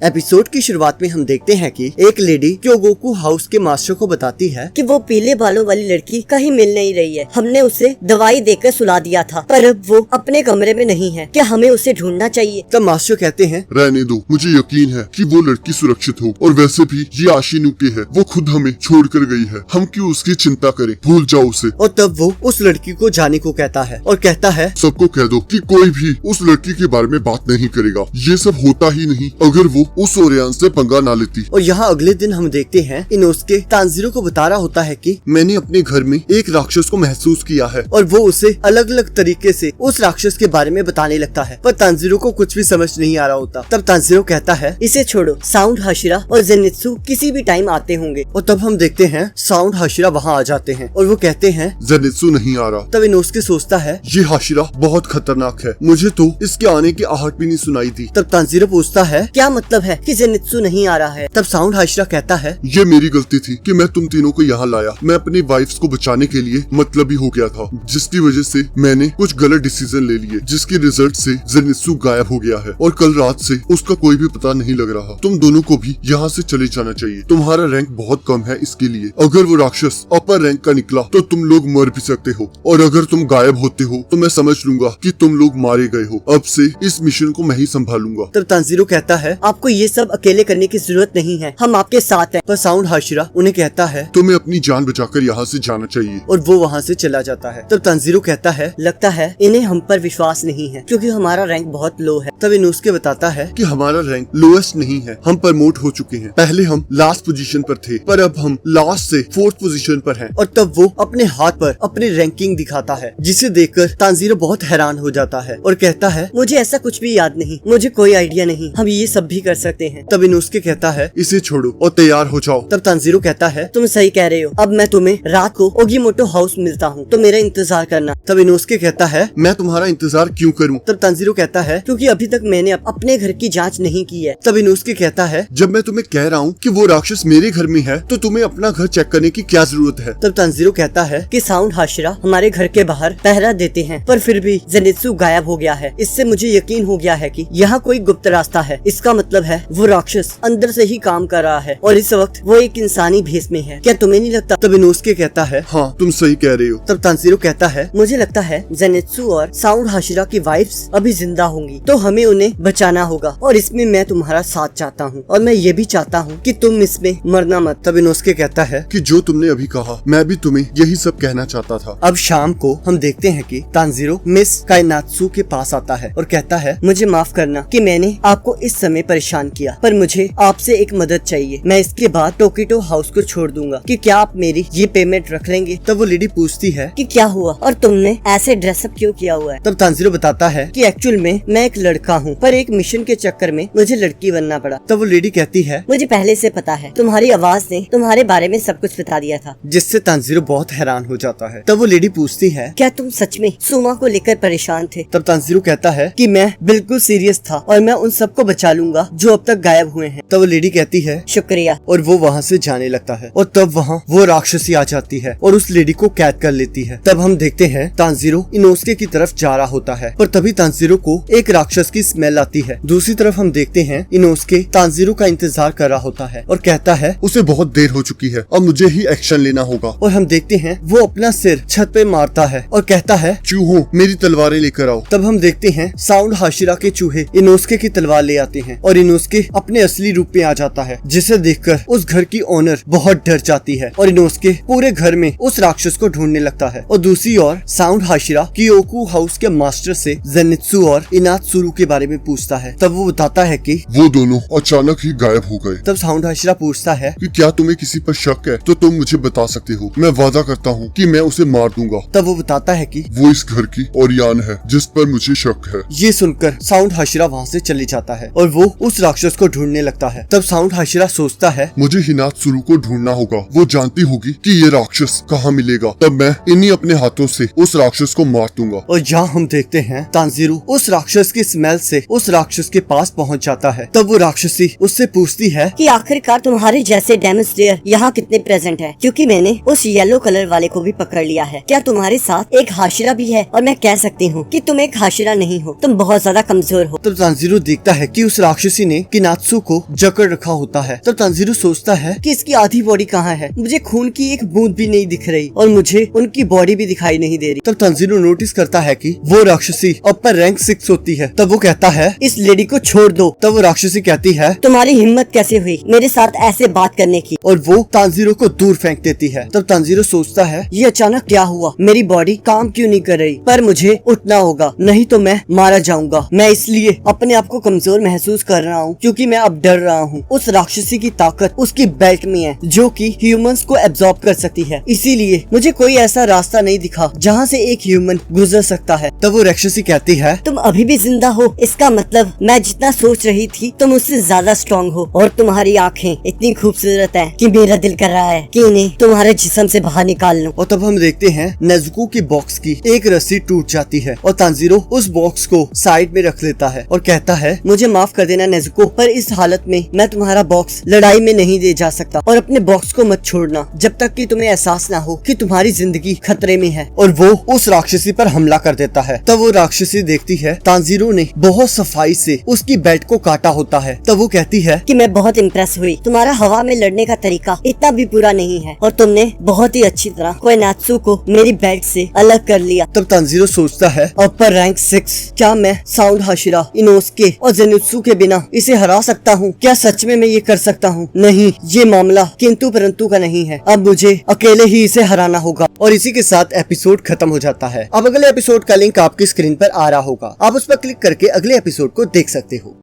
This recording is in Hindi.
एपिसोड की शुरुआत में हम देखते हैं कि एक लेडी क्योगोकू हाउस के मास्टर को बताती है कि वो पीले बालों वाली लड़की कहीं मिल नहीं रही है। हमने उसे दवाई देकर सुला दिया था, पर अब वो अपने कमरे में नहीं है। क्या हमें उसे ढूंढना चाहिए? तब मास्टर कहते हैं, रहने दो, मुझे यकीन है कि वो लड़की सुरक्षित हो, और वैसे भी ये आशिनुके है, वो खुद हमें छोड़ कर गई है, हम क्यों उसकी चिंता करें, भूल जाओ उसे। और तब वो उस लड़की को जाने को कहता है और कहता है, सबको कह दो कि कोई भी उस लड़की के बारे में बात नहीं करेगा, ये सब होता ही नहीं अगर वो उस ओरियान से पंगा ना लेती। और यहाँ अगले दिन हम देखते हैं इनोस्के तांजीरो को बता रहा होता है कि मैंने अपने घर में एक राक्षस को महसूस किया है, और वो उसे अलग अलग तरीके से उस राक्षस के बारे में बताने लगता है, पर तांजीरो को कुछ भी समझ नहीं आ रहा होता। तब तांजीरो कहता है, इसे छोड़ो, साउंड हाशिरा और जेनित्सु किसी भी टाइम आते होंगे। और तब हम देखते हैं साउंड हाशिरा वहाँ आ जाते हैं और वो कहते हैं, जेनित्सु नहीं आ रहा। तब इनोस्के सोचता है, ये हाशिरा बहुत खतरनाक है, मुझे तो इसके आने की आहट भी नहीं सुनाई दी। तब तांजीरो पूछता है, क्या मतलब है कि जेनित्सु नहीं आ रहा है? तब साउंड हाशिरा कहता है, ये मेरी गलती थी कि मैं तुम तीनों को यहाँ लाया, मैं अपनी वाइफ्स को बचाने के लिए मतलबी हो गया था, जिसकी वजह से मैंने कुछ गलत डिसीजन ले लिए, जिसके रिजल्ट से जेनित्सु गायब हो गया है और कल रात से उसका कोई भी पता नहीं लग रहा। तुम दोनों को भी यहाँ से चले जाना चाहिए, तुम्हारा रैंक बहुत कम है इसके लिए। अगर वो राक्षस अपर रैंक का निकला तो तुम लोग मर भी सकते हो, और अगर तुम गायब होते हो तो मैं समझ लूंगा कि तुम लोग मारे गए हो। अब से इस मिशन को मैं ही संभालूंगा। तब तांजीरो कहता है, आपको ये सब अकेले करने की जरूरत नहीं है, हम आपके साथ हैं। पर साउंड हाशिरा उन्हें कहता है, तुम्हें अपनी जान बचाकर यहाँ से जाना चाहिए, और वो वहाँ से चला जाता है। तब तांजीरो कहता है, लगता है इन्हें हम पर विश्वास नहीं है, क्योंकि हमारा रैंक बहुत लो है। तब इनोस्के बताता है कि हमारा रैंक लोएस्ट नहीं है, हम प्रमोट हो चुके हैं। पहले हम लास्ट पोजीशन पर थे, पर अब हम लास्ट से 4th पोजीशन पर हैं। और तब वो अपने हाथ पर अपनी रैंकिंग दिखाता है, जिसे देखकर तांजीरो बहुत हैरान हो जाता है और कहता है, मुझे ऐसा कुछ भी याद नहीं, मुझे कोई आइडिया नहीं, हम ये सब भी कर सकते हैं। तब इनोस्के कहता है, इसे छोड़ो और तैयार हो जाओ। तब तांजीरो कहता है, तुम सही कह रहे हो, अब मैं तुम्हें रात को ओगीमोटो हाउस मिलता हूँ, तो मेरा इंतजार करना। तब इनोस्के कहता है, मैं तुम्हारा इंतजार क्यों करूं? तब तांजीरो कहता है, क्योंकि अभी तक मैंने अपने घर की जांच नहीं की है। तब इनोस्के कहता है, जब मैं तुम्हें कह रहा हूँ कि वो राक्षस मेरे घर में है, तो तुम्हें अपना घर चेक करने की क्या जरूरत है? तब तांजीरो कहता है कि साउंड हाशिरा हमारे घर के बाहर पहरा देते हैं, पर फिर भी जेनित्सु गायब हो गया है। इससे मुझे यकीन हो गया है कि यहाँ कोई गुप्त रास्ता है। इसका मतलब है वो राक्षस अंदर से ही काम कर रहा है, और इस वक्त वो एक इंसानी भेष में है। क्या तुम्हें नहीं लगता? तब इनोस्के कहता है, हाँ तुम सही कह रहे हो। तब तांजीरो कहता है, मुझे लगता है जेनित्सु और साउंड हाशिरा की वाइफ्स अभी जिंदा होंगी, तो हमें उन्हें बचाना होगा, और इसमें मैं तुम्हारा साथ चाहता हूँ, और मैं ये भी चाहता हूँ कि तुम इसमें मरना मत। तब इनोस्के कहता है कि जो तुमने अभी कहा, मैं भी तुम्हें यही सब कहना चाहता था। अब शाम को हम देखते हैं कि तांजीरो मिस काइनात्सु के पास आता है और कहता है, मुझे माफ करना कि मैंने आपको इस समय परेशान किया, पर मुझे आपसे एक मदद चाहिए। मैं इसके बाद टोकिटो हाउस को छोड़ दूंगा, कि क्या आप मेरी ये पेमेंट रख लेंगे? तब वो लेडी पूछती है कि क्या हुआ और तुमने ऐसे ड्रेसअप क्यों किया हुआ है? तब तांजीरो बताता है कि एक्चुअल में मैं एक लड़का हूँ, पर एक मिशन के चक्कर में मुझे लड़की बनना पड़ा। तब वो लेडी कहती है, मुझे पहले से पता है, तुम्हारी आवाज ने तुम्हारे बारे में सब कुछ बता दिया था। जिससे तांजीरो बहुत हैरान हो जाता है। तब वो लेडी पूछती है, क्या तुम सच में सुमा को लेकर परेशान थे? तब तांजीरो कहता है कि मैं बिल्कुल सीरियस था, और मैं उन सबको बचा लूंगा जो अब तक गायब हुए हैं। तब वो लेडी कहती है, शुक्रिया, और वो वहाँ से जाने लगता है। और तब वहाँ वो राक्षसी आ जाती है और उस लेडी को कैद कर लेती है। तब हम देखते हैं तांजीरो इनोस्के की तरफ जा रहा होता है, पर तभी तांजीरो को एक राक्षस की स्मेल आती है। दूसरी तरफ हम देखते हैं इनोस्के तांजीरो का इंतजार कर रहा होता है और कहता है, उसे बहुत देर हो चुकी है, अब मुझे ही एक्शन लेना होगा। और हम देखते हैं वो अपना सिर छत पे मारता है और कहता है, चूहों मेरी तलवारें लेकर आओ। तब हम देखते हैं साउंड हाशिरा के चूहे इनोस्के की तलवार ले आते हैं, और इनोस्के अपने असली रूप में आ जाता है, जिसे देखकर उस घर की ओनर बहुत डर जाती है, और इनोस्के पूरे घर में उस राक्षस को ढूंढने लगता है। और दूसरी ओर साउंड हाशिरा क्योगोकू हाउस के मास्टर से जेनित्सु और इनात्सुरु के बारे में पूछता है। तब वो बताता है कि वो दोनों अचानक ही गायब हो गए। तब साउंड हाशिरा पूछता है कि क्या तुम्हें किसी पर शक है तो तुम मुझे बता सकते हो, मैं वादा करता हूँ कि मैं उसे मार दूंगा। तब वो बताता है कि वो इस घर की ओरियान है जिस पर मुझे शक है। ये सुनकर साउंड हाशिरा वहाँ से चले जाता है और वो उस राक्षस को ढूंढने लगता है। तब साउंड हाशिरा सोचता है, मुझे हिनात्सुरु को ढूंढना होगा, वो जानती होगी कि ये राक्षस कहाँ मिलेगा, तब मैं इन्हीं अपने हाथों से उस राक्षस को मार दूंगा। और यहाँ हम देखते हैं तांजीरो उस राक्षस की स्मेल से उस राक्षस के पास पहुँच जाता है। तब वो राक्षसी उससे पूछती है कि आखिरकार तुम्हारे जैसे डेमन स्लेयर यहाँ कितने प्रेजेंट है, क्योंकि मैंने उस येलो कलर वाले को भी पकड़ लिया है। क्या तुम्हारे साथ एक हाशिरा भी है? और मैं कह सकती हूँ कि तुम एक हाशिरा नहीं हो, तुम बहुत ज्यादा कमजोर हो। तब तांजीरो देखता है कि उस राक्षसी ने किनात्सु को जकड़ रखा होता है। तब तांजीरो सोचता है कि इसकी आधी बॉडी कहाँ है। मुझे खून की एक बूंद भी नहीं दिख रही और मुझे उनकी बॉडी भी दिखाई नहीं दे रही। तब तांजीरो नोटिस करता है कि वो राक्षसी अब पर रैंक 6 होती है। तब वो कहता है इस लेडी को छोड़ दो। तब वो राक्षसी कहती है तुम्हारी हिम्मत कैसे हुई मेरे साथ ऐसे बात करने की। और वो तांजीरो को दूर फेंक देती है। तब तांजीरो सोचता है ये अचानक क्या हुआ, मेरी बॉडी काम क्यों नहीं कर रही। पर मुझे उठना होगा नहीं तो मैं मारा जाऊंगा। मैं इसलिए अपने आप को कमजोर महसूस कर रहा हूँ क्योंकि मैं अब डर रहा हूँ। उस राक्षसी की ताकत उसकी बेल्ट में है जो कि ह्यूमंस को एब्जॉर्ब कर सकती है। इसीलिए मुझे कोई ऐसा रास्ता नहीं दिखा जहाँ से एक ह्यूमन गुजर सकता है। तब वो राक्षसी कहती है तुम अभी भी जिंदा हो, इसका मतलब मैं जितना सोच रही थी तुम उससे ज्यादा स्ट्रॉन्ग हो और तुम्हारी आँखें इतनी खूबसूरत है कि मेरा दिल कर रहा है कि इन्हें तुम्हारे जिस्म से बाहर निकाल लूं। और तब हम देखते हैं नेजुको की बॉक्स की एक रस्सी टूट जाती है और तांजीरो उस बॉक्स को साइड में रख लेता है और कहता है मुझे माफ कर देना नेजुको, पर इस हालत में मैं तुम्हारा बॉक्स लड़ाई में नहीं ले जा सकता और अपने बॉक्स को मत छोड़ना जब तक कि तुम्हें एहसास ना हो कि तुम्हारी जिंदगी खतरे में है। और वो उस राक्षसी पर हमला कर देता है। तब वो राक्षसी देखती है तांजीरो ने बहुत सफाई से उसकी बेल्ट को काटा होता है। तब वो कहती है कि मैं बहुत इम्प्रेस हुई, तुम्हारा हवा में लड़ने का तरीका इतना भी बुरा नहीं है और तुमने बहुत ही अच्छी तरह कोएनात्सु को मेरी बेल्ट से अलग कर लिया। तब तांजीरो सोचता है अपर रैंक 6, क्या मैं साउंड हाशिरा, इनोस्के और जेनुत्सु के बिना इसे हरा सकता हूँ? क्या सच में मैं ये कर सकता हूँ? नहीं, ये मामला किंतु परंतु का नहीं है। अब मुझे अकेले ही इसे हराना होगा। और इसी के साथ एपिसोड खत्म हो जाता है। अब अगले एपिसोड का लिंक आपकी स्क्रीन पर आ रहा होगा, आप उस पर क्लिक करके अगले एपिसोड को देख सकते हो।